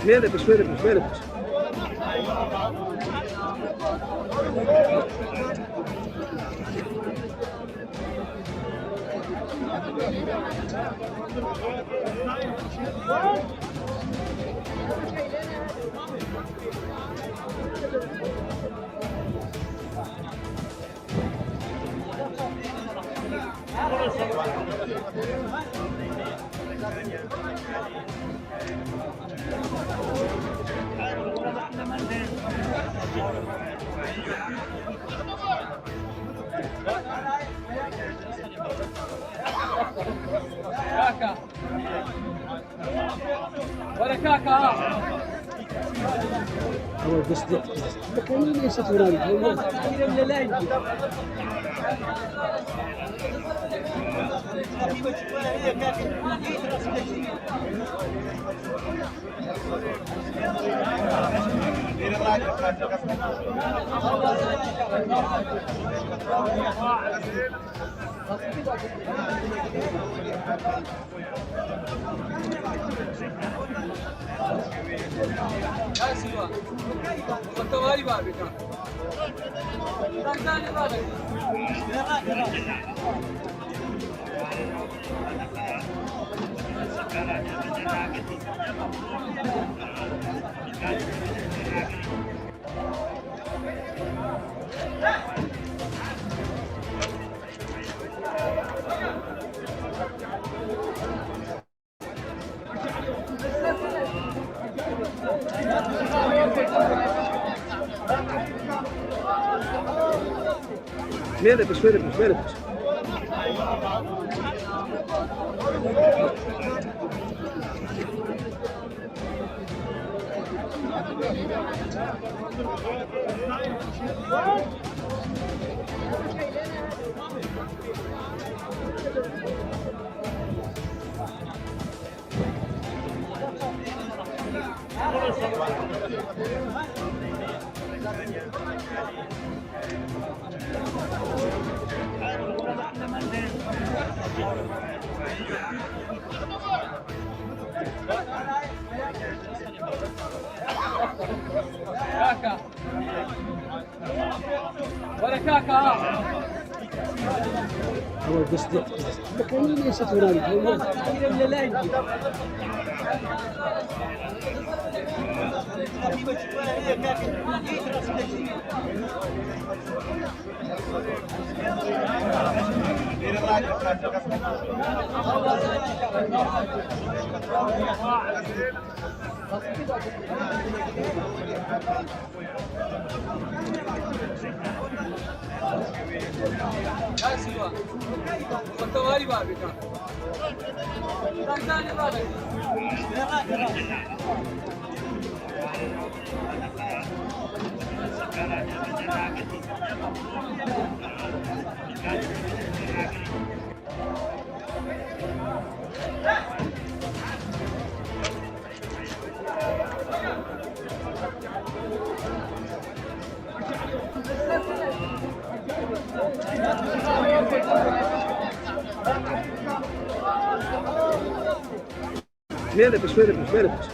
شوية بس شوية بس شوية بس. كاكا ولا كاكا هو بس ده كان ليش توراني شوية بس شوية بس شوية بس. كاكا ولا كاكا هو بس ده كان ليش توراني شوية بس شوية بس شوية بس.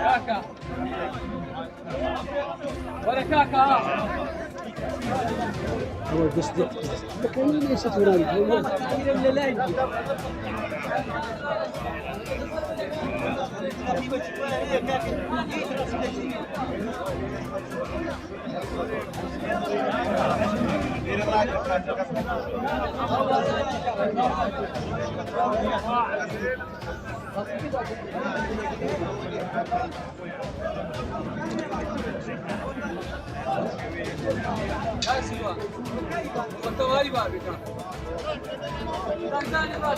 كاكا ولا كاكا هو بس ده كان ليش توراني كاكا Ya Silva. Kotavari var bir tane. Bir tane var.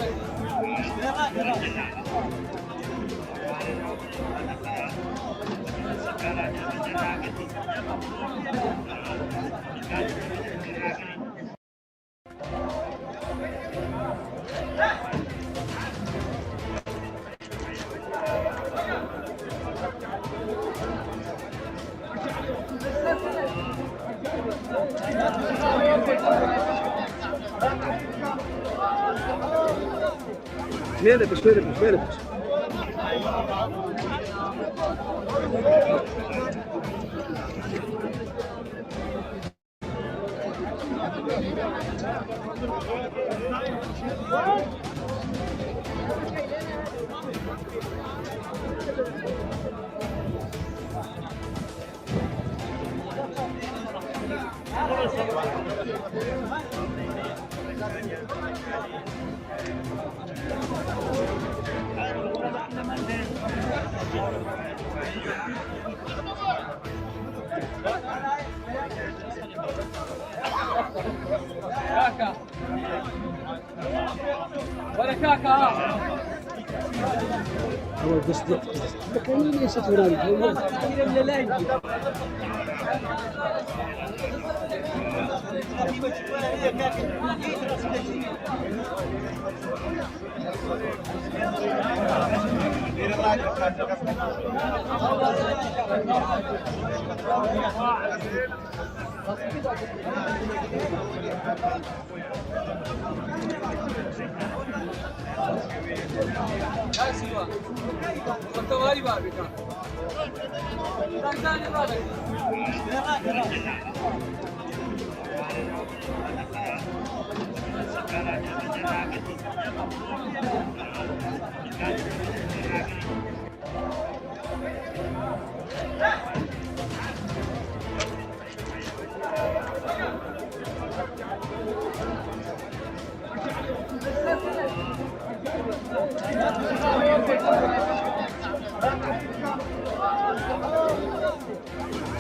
Şöyle bir, şöyle bir, şöyle bir. Kaka. Bora kaka. هو بس بكاني ليش توراني Ya Silva. Kotavari var bir tane. Bir tane var.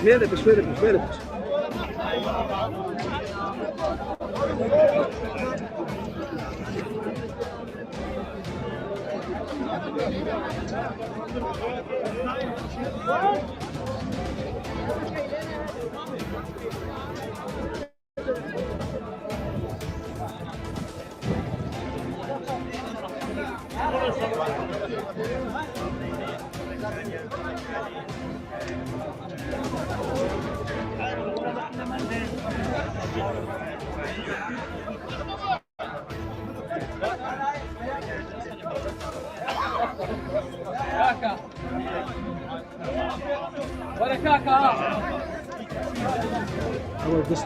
Şöyle bir, şöyle bir, şöyle bir. Kaka. Bora kaka. هو بس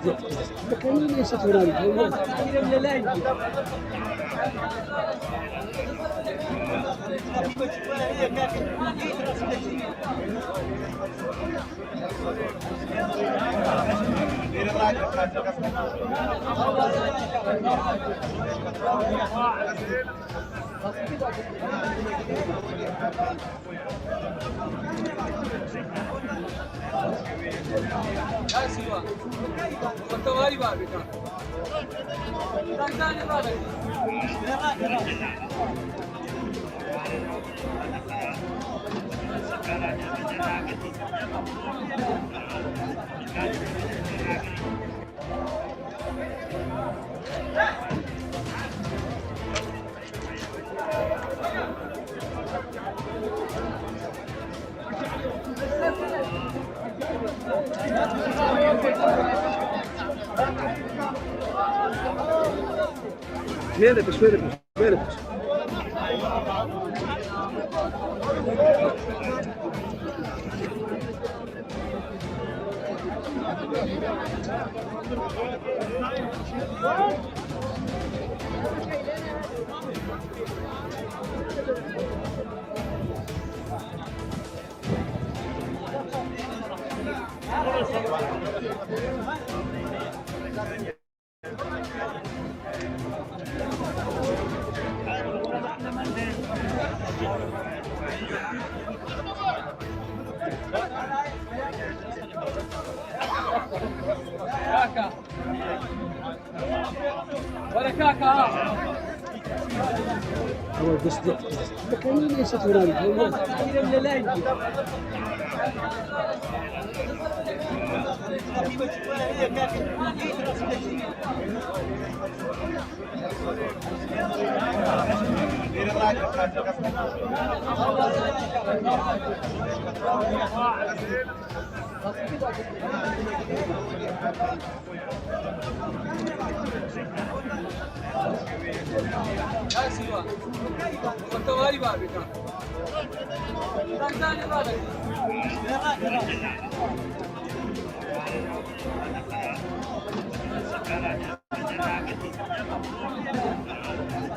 بكاني ليش توراني Ya Silva. Kotavari var bir tane. Bir tane var. Şöyle bir, şöyle bir, şöyle bir. kaka. Ama gusto. Baka hindi sa turang. Ya Silva. Kontawari var bir tane. Bir tane var.